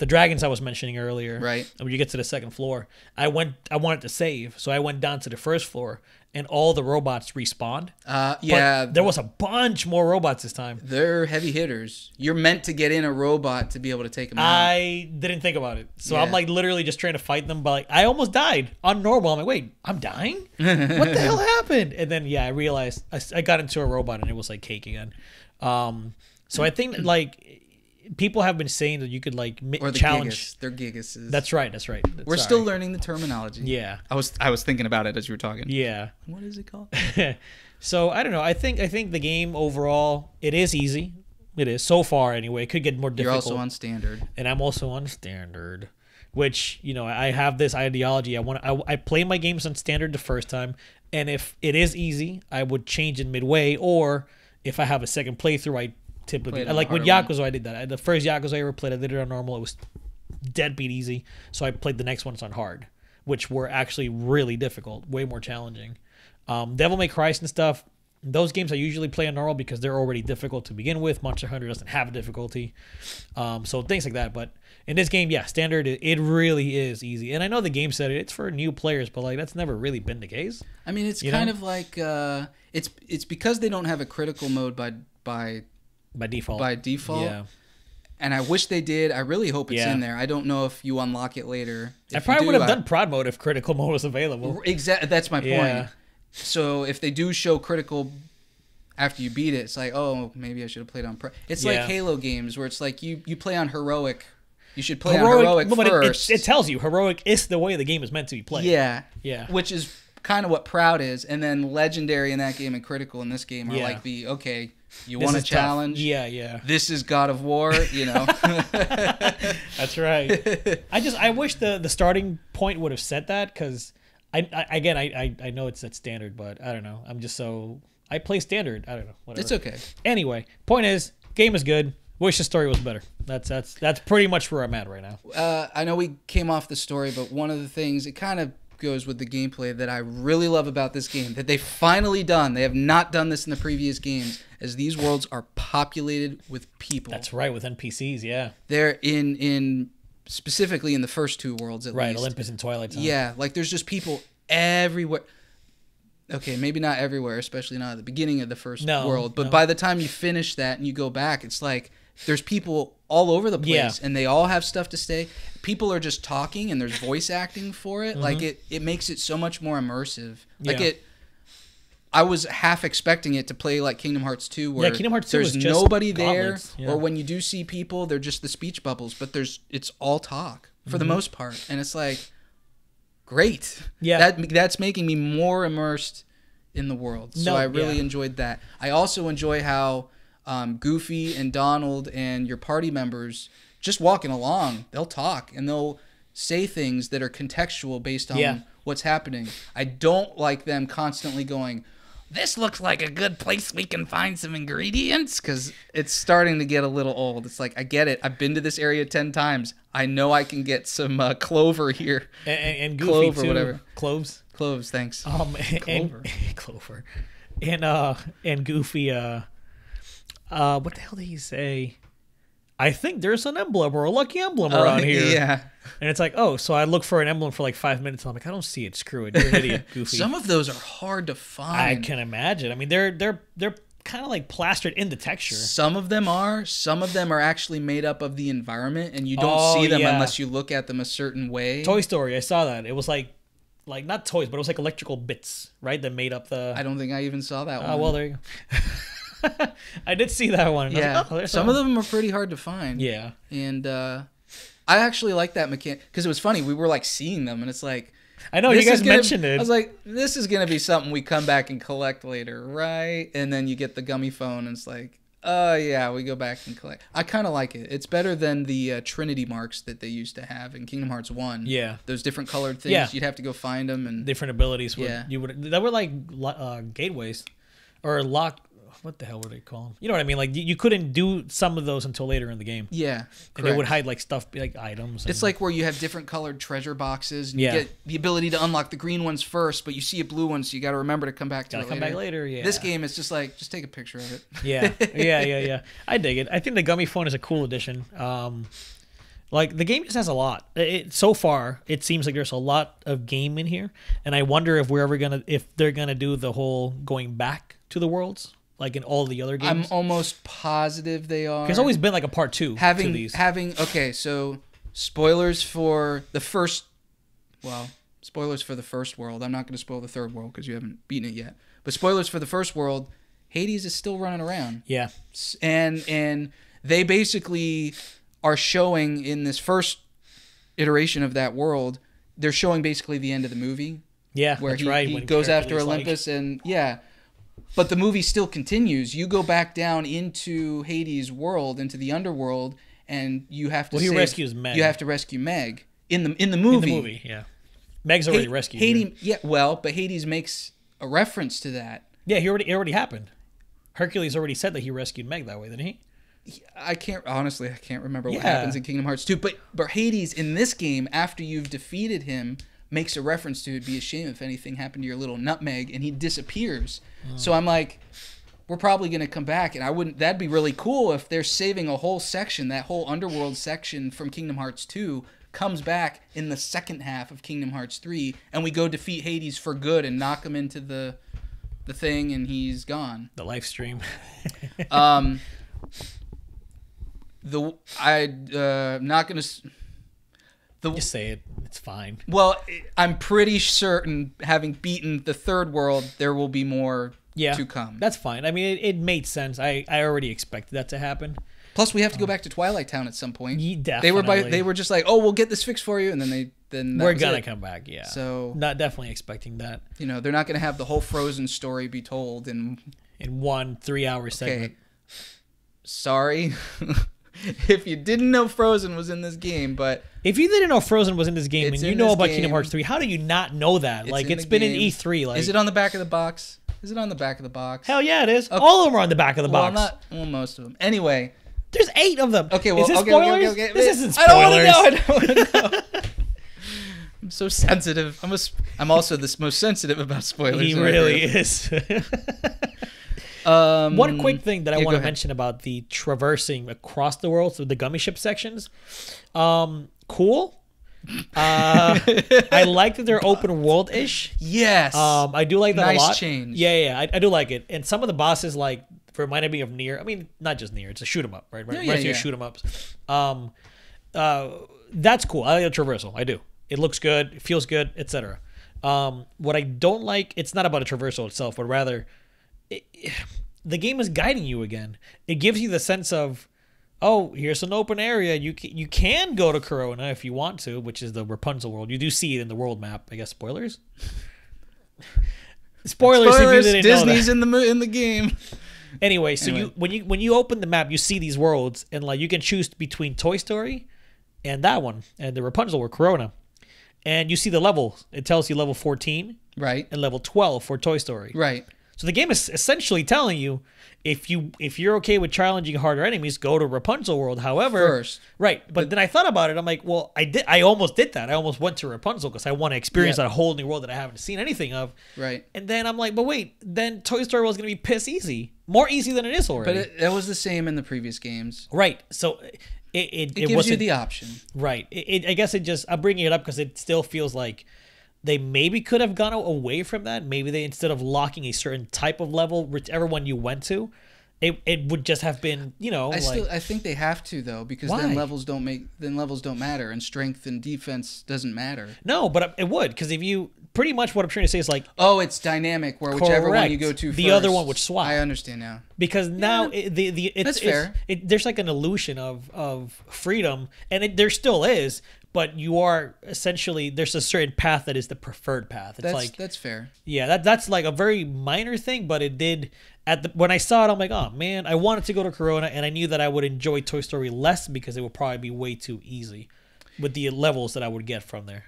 [SPEAKER 1] dragons I was mentioning earlier,
[SPEAKER 2] right?
[SPEAKER 1] When you get to the second floor, I wanted to save, so I went down to the first floor, and all the robots respawned. But there was a bunch more robots this time.
[SPEAKER 2] They're heavy hitters. You're meant to get in a robot to be able to take them out.
[SPEAKER 1] I didn't think about it, so I'm like literally just trying to fight them. But like, I almost died on normal. I'm like, wait, I'm dying? What the hell happened? And then I realized I got into a robot, and it was like cake again. So I think like people have been saying that you could like challenge.
[SPEAKER 2] Gigas. They're Gigases.
[SPEAKER 1] That's right.
[SPEAKER 2] We're still learning the terminology.
[SPEAKER 1] Yeah.
[SPEAKER 2] I was thinking about it as you were talking.
[SPEAKER 1] Yeah.
[SPEAKER 2] What is it called?
[SPEAKER 1] So I don't know. I think the game overall, it is easy. It is so far anyway. It could get more difficult.
[SPEAKER 2] You're also on standard,
[SPEAKER 1] and I'm also on standard. Which I have this ideology. I play my games on standard the first time, and if it is easy, I would change it midway, or if I have a second playthrough, I typically like with Yakuza, I did that. The first Yakuza I ever played, I did it on normal. It was deadbeat easy, so I played the next ones on hard, which were actually really difficult, way more challenging. Devil May Cry and stuff, those games I usually play on normal because they're already difficult to begin with. Monster Hunter doesn't have a difficulty, so things like that. But in this game, standard, it really is easy. And I know the game said it's for new players, but like that's never really been the case.
[SPEAKER 2] I mean, it's kind of like it's because they don't have a critical mode by default. Yeah. And I wish they did. I really hope it's in there. I don't know if you unlock it later.
[SPEAKER 1] I probably would have done prod mode if critical mode was available.
[SPEAKER 2] Exactly. That's my point. So if they do show critical after you beat it, it's like, oh, maybe I should have played on pro. It's like Halo games where it's like you play on heroic. You should play on heroic first.
[SPEAKER 1] It tells you heroic is the way the game is meant to be played.
[SPEAKER 2] Yeah. Which is kind of what proud is. And then legendary in that game and critical in this game are like you want a challenge?
[SPEAKER 1] Tough. Yeah.
[SPEAKER 2] This is God of War,
[SPEAKER 1] That's right. I wish the starting point would have set that, because I know it's at standard, but I don't know. I play standard. I don't know. Whatever.
[SPEAKER 2] It's okay.
[SPEAKER 1] Anyway, point is, game is good. Wish the story was better. That's pretty much where I'm at right now.
[SPEAKER 2] I know we came off the story, but one of the things, it kind of goes with the gameplay that I really love about this game, that they've finally done. They have not done this in the previous games, as these worlds are populated with people.
[SPEAKER 1] That's right, with NPCs, yeah.
[SPEAKER 2] They're in specifically in the first two worlds at least.
[SPEAKER 1] Right, Olympus and Twilight Zone.
[SPEAKER 2] Yeah, like there's just people everywhere. Okay, maybe not everywhere, especially not at the beginning of the first world, but by the time you finish that and you go back, it's like there's people all over the place, and they all have stuff to say. People are just talking, and there's voice acting for it. Mm-hmm. Like it makes it so much more immersive. Like I was half expecting it to play like Kingdom Hearts 2, where
[SPEAKER 1] Kingdom Hearts 2
[SPEAKER 2] there's
[SPEAKER 1] was just
[SPEAKER 2] nobody
[SPEAKER 1] gauntlets.
[SPEAKER 2] there, or when you do see people, they're just the speech bubbles. But it's all talk for the most part, and it's like great. Yeah, that's making me more immersed in the world. So I really enjoyed that. I also enjoy how Goofy and Donald and your party members, just walking along, they'll talk and they'll say things that are contextual based on what's happening. I don't like them constantly going, this looks like a good place we can find some ingredients, because it's starting to get a little old. It's like, I get it. I've been to this area 10 times. I know I can get some clover here.
[SPEAKER 1] And Goofy too.
[SPEAKER 2] Or whatever.
[SPEAKER 1] Cloves,
[SPEAKER 2] thanks.
[SPEAKER 1] Clover. Clover. And Goofy, what the hell did he say? I think there's an emblem or a lucky emblem around here.
[SPEAKER 2] Yeah.
[SPEAKER 1] And it's like, oh, so I look for an emblem for like 5 minutes. And I'm like, I don't see it. Screw it. You're an idiot, Goofy.
[SPEAKER 2] Some of those are hard to find.
[SPEAKER 1] I can imagine. I mean, they're kind of like plastered in the texture.
[SPEAKER 2] Some of them are. Some of them are actually made up of the environment, and you don't see them unless you look at them a certain way.
[SPEAKER 1] Toy Story, I saw that. It was like not toys, but it was like electrical bits, right? That made up the...
[SPEAKER 2] I don't think I even saw that one.
[SPEAKER 1] Oh, well, there you go. I did see that one.
[SPEAKER 2] Yeah, like, some of them are pretty hard to find.
[SPEAKER 1] Yeah.
[SPEAKER 2] And I actually like that mechanic, because it was funny. We were like seeing them, and it's like...
[SPEAKER 1] I know, you guys mentioned it.
[SPEAKER 2] I was like, this is going to be something we come back and collect later, right? And then you get the gummy phone, and it's like, Yeah, we go back and collect. I kind of like it. It's better than the Trinity marks that they used to have in Kingdom Hearts 1.
[SPEAKER 1] Yeah.
[SPEAKER 2] Those different colored things.
[SPEAKER 1] Yeah.
[SPEAKER 2] You'd have to go find them. And
[SPEAKER 1] different abilities.
[SPEAKER 2] Yeah.
[SPEAKER 1] That were like gateways or lock. What the hell were they called? You know what I mean? Like you couldn't do some of those until later in the game.
[SPEAKER 2] Yeah.
[SPEAKER 1] And they would hide like stuff, like items.
[SPEAKER 2] It's like where you have different colored treasure boxes. And you get the ability to unlock the green ones first, but you see a blue one, so you got to remember to come back to it later.
[SPEAKER 1] Come back later, yeah.
[SPEAKER 2] This game is just like, just take a picture of it.
[SPEAKER 1] Yeah. I dig it. I think the gummy phone is a cool addition. Like the game just has a lot. So far, it seems like there's a lot of game in here, and I wonder if they're gonna do the whole going back to the worlds. Like in all the other games?
[SPEAKER 2] I'm almost positive they are.
[SPEAKER 1] There's always been like a part 2 to these.
[SPEAKER 2] Okay, so spoilers for the first... Well, spoilers for the first world. I'm not going to spoil the third world because you haven't beaten it yet. But spoilers for the first world, Hades is still running around.
[SPEAKER 1] Yeah.
[SPEAKER 2] And they basically are showing in this first iteration of that world, they're showing basically the end of the movie.
[SPEAKER 1] Yeah,
[SPEAKER 2] where
[SPEAKER 1] that's right.
[SPEAKER 2] He goes after Olympus and... Yeah. But the movie still continues. You go back down into Hades' world, into the underworld, and you have to.
[SPEAKER 1] Well, he rescues Meg.
[SPEAKER 2] You have to rescue Meg in the movie.
[SPEAKER 1] In the movie, yeah. Meg's already rescued.
[SPEAKER 2] But Hades makes a reference to that.
[SPEAKER 1] Yeah, it already happened. Hercules already said that he rescued Meg that way, didn't he?
[SPEAKER 2] I can't remember what happens in Kingdom Hearts 2. But Hades in this game, after you've defeated him, makes a reference to it'd be a shame if anything happened to your little nutmeg, and he disappears. So I'm like, we're probably going to come back, and that'd be really cool if they're saving a whole section, that whole underworld section from Kingdom Hearts 2 comes back in the second half of Kingdom Hearts 3, and we go defeat Hades for good and knock him into the thing, and he's gone.
[SPEAKER 1] The live stream.
[SPEAKER 2] I'm not going to...
[SPEAKER 1] Just say it. It's fine.
[SPEAKER 2] Well, I'm pretty certain, having beaten the third world, there will be more to come.
[SPEAKER 1] That's fine. I mean, it made sense. I already expected that to happen.
[SPEAKER 2] Plus, we have to go back to Twilight Town at some point.
[SPEAKER 1] Definitely.
[SPEAKER 2] They were just like, oh, we'll get this fixed for you, and then
[SPEAKER 1] we're gonna come back. Yeah.
[SPEAKER 2] So
[SPEAKER 1] not definitely expecting that.
[SPEAKER 2] You know, they're not gonna have the whole Frozen story be told in
[SPEAKER 1] 1 3-hour segment.
[SPEAKER 2] Sorry. If you didn't know Frozen was in this game, but...
[SPEAKER 1] If you didn't know Frozen was in this game and you know about Kingdom Hearts 3, how do you not know that? It's been in E3. Like,
[SPEAKER 2] is it on the back of the box? Is it on the back of the box?
[SPEAKER 1] Hell yeah, it is. Okay. All of them are on the back of the box.
[SPEAKER 2] Most of them. Anyway.
[SPEAKER 1] There's 8 of them.
[SPEAKER 2] Okay, well,
[SPEAKER 1] is this spoilers?
[SPEAKER 2] Okay.
[SPEAKER 1] This isn't spoilers.
[SPEAKER 2] I don't want to know. I'm so sensitive. I'm also the most sensitive about spoilers.
[SPEAKER 1] He really is. One quick thing that I want to mention about the traversing across the world through the gummy ship sections. Cool. I like that they're open world-ish.
[SPEAKER 2] Yes.
[SPEAKER 1] I do like that a lot.
[SPEAKER 2] Nice change.
[SPEAKER 1] Yeah, I do like it. And some of the bosses like reminded me of Nier. I mean, not just Nier. It's a shoot 'em up, right? Reminds me of shoot 'em ups. That's cool. I like the traversal. I do. It looks good. It feels good, etc. What I don't like, it's not about a traversal itself, but rather the game is guiding you again. It gives you the sense of, oh, here's an open area. You can go to Corona if you want to, which is the Rapunzel world. You do see it in the world map. I guess spoilers. Spoilers if you didn't
[SPEAKER 2] Disney's
[SPEAKER 1] know that.
[SPEAKER 2] in the game.
[SPEAKER 1] Anyway, so when you open the map, you see these worlds, and like you can choose between Toy Story and that one, and the Rapunzel or Corona, and you see the level. It tells you level 14,
[SPEAKER 2] right,
[SPEAKER 1] and level 12 for Toy Story,
[SPEAKER 2] right. So
[SPEAKER 1] the game is essentially telling you if you're okay with challenging harder enemies, go to Rapunzel world. However,
[SPEAKER 2] first,
[SPEAKER 1] right. But then I thought about it. I'm like, well, I almost did that. I almost went to Rapunzel because I want to experience that whole new world that I haven't seen anything of.
[SPEAKER 2] Right.
[SPEAKER 1] And then I'm like, but wait, then Toy Story world is gonna be piss easy, more easy than it is already.
[SPEAKER 2] But it was the same in the previous games.
[SPEAKER 1] Right. So it
[SPEAKER 2] gives you the option.
[SPEAKER 1] Right. I guess I'm bringing it up because it still feels like they maybe could have gone away from that. Maybe they, instead of locking a certain type of level, whichever one you went to, it would just have been, I think
[SPEAKER 2] they have to though, because then levels don't matter, and strength and defense doesn't matter.
[SPEAKER 1] No, but it would, because if you pretty much what I'm trying to say is like,
[SPEAKER 2] oh, it's dynamic where whichever one you go to
[SPEAKER 1] the
[SPEAKER 2] first,
[SPEAKER 1] other one would swap.
[SPEAKER 2] I understand now.
[SPEAKER 1] Because now
[SPEAKER 2] that's fair.
[SPEAKER 1] There's like an illusion of freedom, and there still is, but you are essentially, there's a certain path that is the preferred path. It's
[SPEAKER 2] that's fair.
[SPEAKER 1] Yeah, that's like a very minor thing, but it did when I saw it, I'm like, oh man, I wanted to go to Corona, and I knew that I would enjoy Toy Story less because it would probably be way too easy with the levels that I would get from there.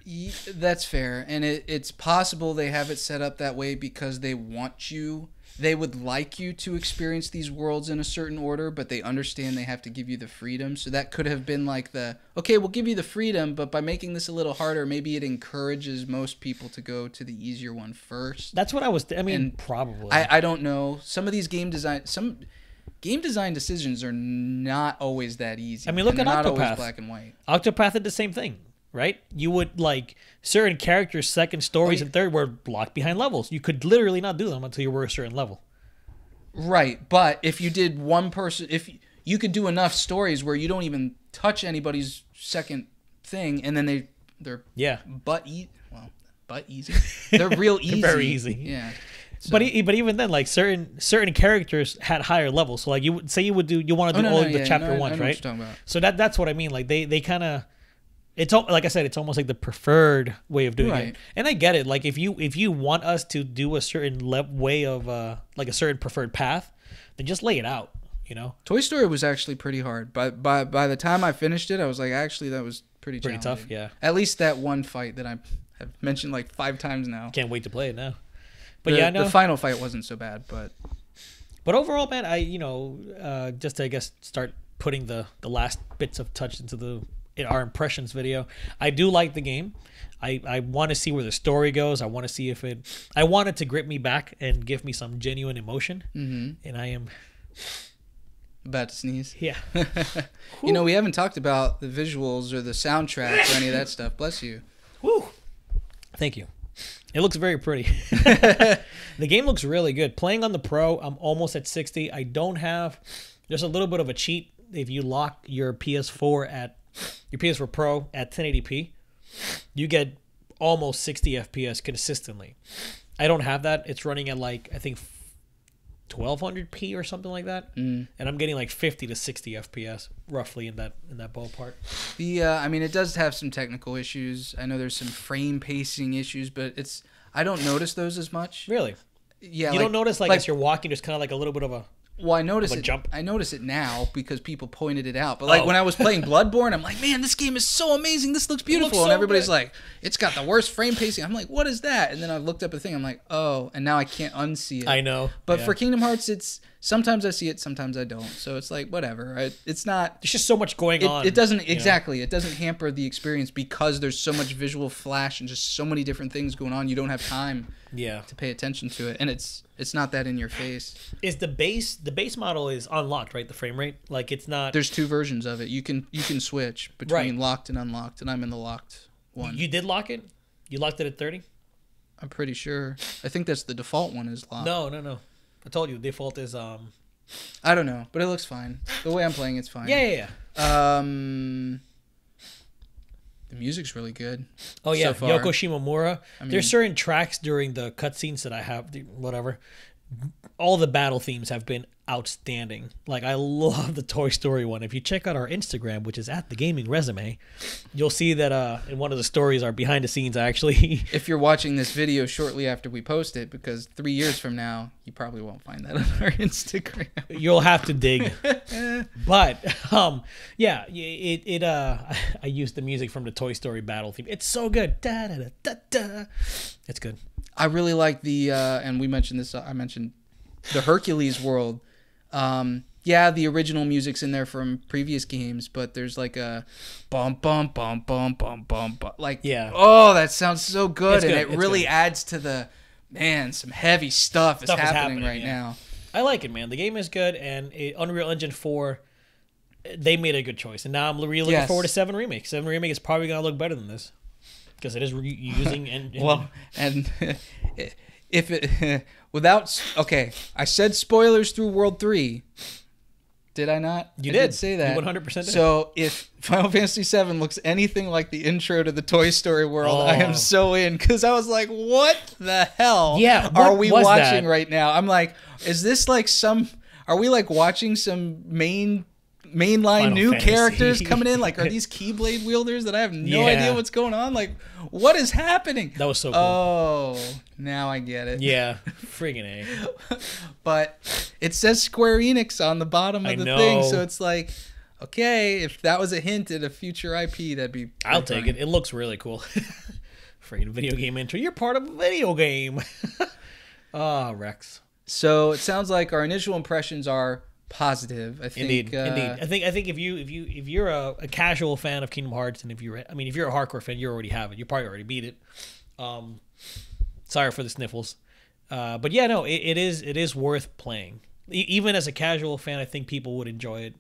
[SPEAKER 2] That's fair, and it's possible they have it set up that way because they would like you to experience these worlds in a certain order, but they understand they have to give you the freedom. So that could have been like okay, we'll give you the freedom, but by making this a little harder, maybe it encourages most people to go to the easier one first.
[SPEAKER 1] That's what I was, probably.
[SPEAKER 2] I don't know. Some of these game design decisions are not always that easy.
[SPEAKER 1] I mean, look at
[SPEAKER 2] not
[SPEAKER 1] Octopath.
[SPEAKER 2] Always black and white.
[SPEAKER 1] Octopath did the same thing, right? You would like certain characters' second stories and third were locked behind levels. You could literally not do them until you were a certain level.
[SPEAKER 2] Right, but if you did one person, if you could do enough stories where you don't even touch anybody's second thing, and then they're butt easy. They're real easy.
[SPEAKER 1] They're very easy.
[SPEAKER 2] Yeah. So.
[SPEAKER 1] But even then, like certain characters had higher levels. So like you would say you want to do all the chapter ones, right?
[SPEAKER 2] What you're talking about.
[SPEAKER 1] So that's what I mean. Like they kind of, it's like I said, it's almost like the preferred way of doing it. And I get it. Like if you want us to do a certain way of like a certain preferred path, then just lay it out. You know.
[SPEAKER 2] Toy Story was actually pretty hard. By the time I finished it, I was like, actually, that was pretty
[SPEAKER 1] tough. Yeah.
[SPEAKER 2] At least that one fight that I have mentioned like 5 times now.
[SPEAKER 1] Can't wait to play it now.
[SPEAKER 2] But the final fight wasn't so bad, but
[SPEAKER 1] overall, man, I just to, I guess, start putting the last bits of touch into our impressions video. I do like the game. I want to see where the story goes. I want to see I want it to grip me back and give me some genuine emotion. Mm-hmm. And I am
[SPEAKER 2] about to sneeze.
[SPEAKER 1] Yeah.
[SPEAKER 2] We haven't talked about the visuals or the soundtrack or any of that stuff. Bless you.
[SPEAKER 1] Woo. Thank you. It looks very pretty. The game looks really good. Playing on the Pro, I'm almost at 60. I don't have... There's a little bit of a cheat. If you lock your PS4 Pro at 1080p, you get almost 60 FPS consistently. I don't have that. It's running at like, I think, 1200p or something like that. And I'm getting like 50 to 60 FPS roughly in that ballpark.
[SPEAKER 2] It does have some technical issues. I know there's some frame pacing issues, but I don't notice those as much.
[SPEAKER 1] Really?
[SPEAKER 2] Yeah.
[SPEAKER 1] You don't notice like as you're walking, there's kind of like a little bit of a...
[SPEAKER 2] Well, I notice it.
[SPEAKER 1] Jump.
[SPEAKER 2] I notice it now because people pointed it out. But like when I was playing Bloodborne, I'm like, man, this game is so amazing. This looks beautiful, and everybody's like, it's got the worst frame pacing. I'm like, what is that? And then I looked up a thing. I'm like, oh, and now I can't unsee it.
[SPEAKER 1] I know.
[SPEAKER 2] But for Kingdom Hearts, it's sometimes I see it, sometimes I don't. So it's like whatever. It's not.
[SPEAKER 1] There's just so much going on.
[SPEAKER 2] It doesn't exactly. It doesn't hamper the experience because there's so much visual flash and just so many different things going on. You don't have time. To pay attention to it, and it's not that in your face.
[SPEAKER 1] Is the base model is unlocked, right? The frame rate, like it's not.
[SPEAKER 2] There's 2 versions of it. You can switch between locked and unlocked, and I'm in the locked one.
[SPEAKER 1] You did lock it? You locked it at 30?
[SPEAKER 2] I'm pretty sure. I think that's the default one is locked.
[SPEAKER 1] No. I told you the default is
[SPEAKER 2] I don't know, but it looks fine. The way I'm playing, it's fine.
[SPEAKER 1] Yeah.
[SPEAKER 2] The music's really good.
[SPEAKER 1] Oh yeah,
[SPEAKER 2] so
[SPEAKER 1] Yoko Shimomura. There's certain tracks during the cutscenes that I have, whatever. All the battle themes have been outstanding. Like I love the Toy Story one. If you check out our Instagram, which is at the Gaming Résumé, you'll see that in one of the stories, our behind the scenes actually.
[SPEAKER 2] If you're watching this video shortly after we post it, because 3 years from now, you probably won't find that on our Instagram.
[SPEAKER 1] You'll have to dig. But yeah, I used the music from the Toy Story battle theme. It's so good. Da, da, da, da, da. It's good.
[SPEAKER 2] I really like and we mentioned this. I mentioned the Hercules world. The original music's in there from previous games, but there's like a bum bum bum bum bum bum bum. Like, oh, that sounds so good, and it really adds to some heavy stuff is happening right now.
[SPEAKER 1] I like it, man. The game is good, and Unreal Engine 4, they made a good choice, and now I'm really looking forward to 7 Remake. 7 Remake is probably gonna look better than this because it is using
[SPEAKER 2] and if it without I said spoilers through World 3. Did I not?
[SPEAKER 1] You
[SPEAKER 2] I
[SPEAKER 1] did
[SPEAKER 2] say that.
[SPEAKER 1] You 100% did.
[SPEAKER 2] So if Final Fantasy VII looks anything like the intro to the Toy Story world, I am so in, because I was like, what the hell are we watching right now? I'm like, is this like are we like watching some mainline Final new Fantasy characters coming in? Like, are these Keyblade wielders that I have no idea what's going on? Like, what is happening?
[SPEAKER 1] That was so cool.
[SPEAKER 2] Oh, now I get it.
[SPEAKER 1] Yeah, friggin' A.
[SPEAKER 2] But it says Square Enix on the bottom of the thing, so it's like, okay, if that was a hint at a future IP, that'd be
[SPEAKER 1] I'll take it. It looks really cool. Friggin' video game intro. You're part of a video game. Rex.
[SPEAKER 2] So it sounds like our initial impressions are positive. I think.
[SPEAKER 1] Indeed. I think if you're a casual fan of Kingdom Hearts, and if you're a hardcore fan, you already have it. You probably already beat it. Sorry for the sniffles, but yeah, no, it is worth playing. Even as a casual fan, I think people would enjoy it.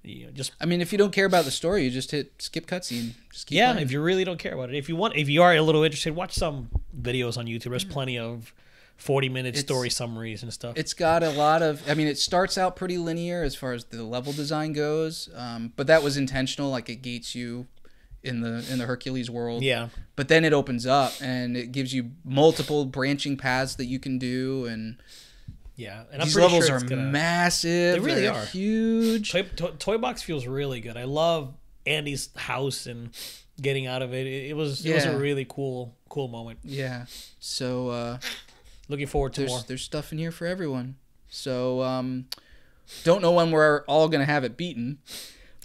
[SPEAKER 1] If you don't care about the story, you just hit skip cutscene. Just keep playing. If you really don't care about it, if you are a little interested, watch some videos on YouTube. There's plenty of 40-minute story summaries and stuff.
[SPEAKER 2] It's got a lot of... it starts out pretty linear as far as the level design goes, but that was intentional. Like, it gates you in the Hercules world.
[SPEAKER 1] Yeah.
[SPEAKER 2] But then it opens up, and it gives you multiple branching paths that you can do, and...
[SPEAKER 1] Yeah, and
[SPEAKER 2] these levels are massive.
[SPEAKER 1] They really are
[SPEAKER 2] huge.
[SPEAKER 1] Toy Box feels really good. I love Andy's house and getting out of it. It was a really cool moment.
[SPEAKER 2] Yeah. So...
[SPEAKER 1] looking forward to more.
[SPEAKER 2] There's stuff in here for everyone. So, don't know when we're all going to have it beaten.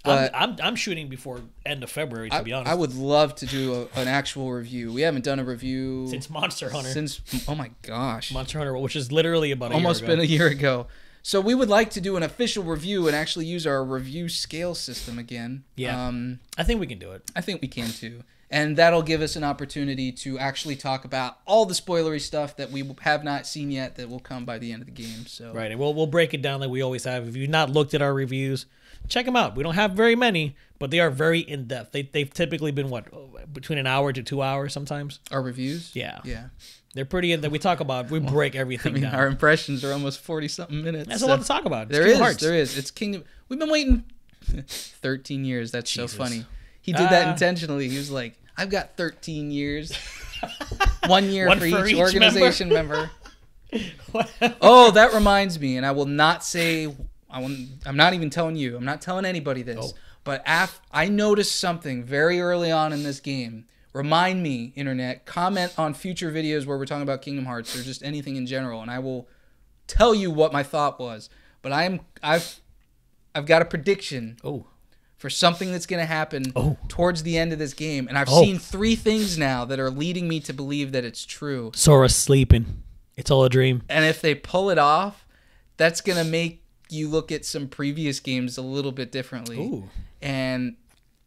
[SPEAKER 2] But
[SPEAKER 1] I'm shooting before end of February, to be honest.
[SPEAKER 2] I would love to do an actual review. We haven't done a review...
[SPEAKER 1] since Monster Hunter.
[SPEAKER 2] Oh my gosh.
[SPEAKER 1] Monster Hunter, which is literally about
[SPEAKER 2] almost been a year ago. So we would like to do an official review and actually use our review scale system again.
[SPEAKER 1] Yeah. I think we can do it.
[SPEAKER 2] I think we can too. And that'll give us an opportunity to actually talk about all the spoilery stuff that we have not seen yet that will come by the end of the game. So
[SPEAKER 1] right, and we'll break it down like we always have. If you've not looked at our reviews, check them out. We don't have very many, but they are very in-depth. They've typically been, between an hour to 2 hours sometimes?
[SPEAKER 2] Our reviews?
[SPEAKER 1] Yeah.
[SPEAKER 2] Yeah.
[SPEAKER 1] They're pretty in that. We talk about, we break everything down.
[SPEAKER 2] Our impressions are almost 40-something minutes.
[SPEAKER 1] That's a lot to talk about.
[SPEAKER 2] There is. It's Kingdom. We've been waiting 13 years. That's Jesus. So funny. He did that intentionally. He was like, I've got 13 years. 1 year for each organization member. Oh, that reminds me, and I will not say... I'm not even telling you. I'm not telling anybody this. Oh. But I noticed something very early on in this game. Remind me, Internet. Comment on future videos where we're talking about Kingdom Hearts or just anything in general, and I will tell you what my thought was. But I've got a prediction for something that's going to happen towards the end of this game, and I've seen 3 things now that are leading me to believe that it's true.
[SPEAKER 1] Sora's sleeping. It's all a dream.
[SPEAKER 2] And if they pull it off, that's going to make you look at some previous games a little bit differently.
[SPEAKER 1] Ooh.
[SPEAKER 2] And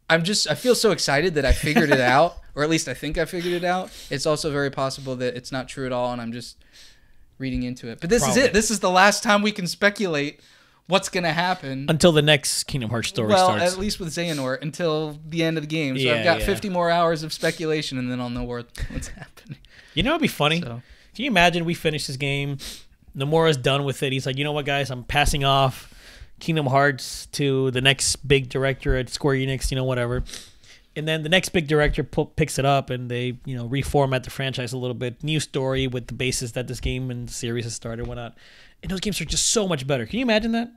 [SPEAKER 2] I feel so excited that I figured it out, or at least I think I figured it out. It's also very possible that it's not true at all, and I'm just reading into it. But this is it. This is the last time we can speculate what's going to happen.
[SPEAKER 1] Until the next Kingdom Hearts story starts.
[SPEAKER 2] Well, at least with Xehanort, until the end of the game. So I've got 50 more hours of speculation, and then I'll know what's happening.
[SPEAKER 1] You know what would be funny? Can you imagine we finish this game... Nomura's done with it. He's like, you know what, guys? I'm passing off Kingdom Hearts to the next big director at Square Enix, whatever. And then the next big director picks it up, and they, reformat the franchise a little bit. New story with the basis that this game and series has started and whatnot. And those games are just so much better. Can you imagine that?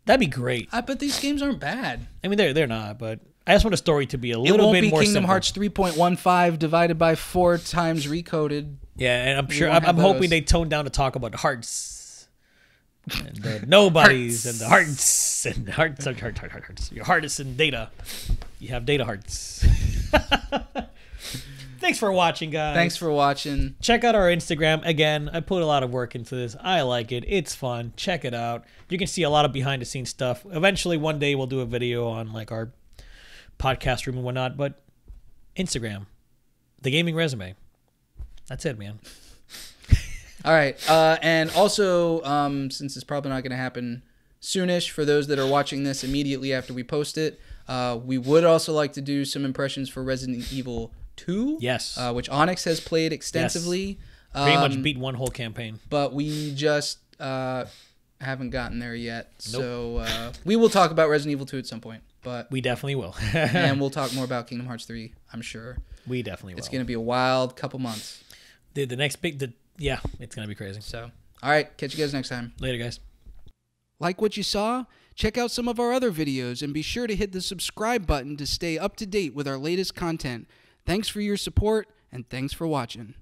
[SPEAKER 1] That'd be great.
[SPEAKER 2] But these games aren't bad.
[SPEAKER 1] I mean, they're not, but I just want a story to be a little bit more simple.
[SPEAKER 2] It won't be Kingdom Hearts 3.15 divided by 4 times recoded.
[SPEAKER 1] Yeah, and I'm sure I'm hoping they tone down to talk about hearts and the nobodies and the hearts and the hearts. Your heart is in data. You have data hearts. Thanks for watching, guys.
[SPEAKER 2] Thanks for watching.
[SPEAKER 1] Check out our Instagram. Again, I put a lot of work into this. I like it. It's fun. Check it out. You can see a lot of behind the scenes stuff. Eventually, one day we'll do a video on like our podcast room and whatnot. But Instagram, the Gaming Résumé. That's it, man.
[SPEAKER 2] All right. And also, since it's probably not going to happen soonish for those that are watching this immediately after we post it, we would also like to do some impressions for Resident Evil 2.
[SPEAKER 1] Yes.
[SPEAKER 2] Which Onyx has played extensively.
[SPEAKER 1] Yes. Pretty much beat one whole campaign.
[SPEAKER 2] But we just haven't gotten there yet. Nope. So we will talk about Resident Evil 2 at some point. But
[SPEAKER 1] we definitely will.
[SPEAKER 2] And we'll talk more about Kingdom Hearts 3, I'm sure.
[SPEAKER 1] We definitely will.
[SPEAKER 2] It's going to be a wild couple months.
[SPEAKER 1] Dude, the next big... yeah, it's going to be crazy.
[SPEAKER 2] So, all right. Catch you guys next time.
[SPEAKER 1] Later, guys.
[SPEAKER 2] Like what you saw? Check out some of our other videos and be sure to hit the subscribe button to stay up to date with our latest content. Thanks for your support, and thanks for watching.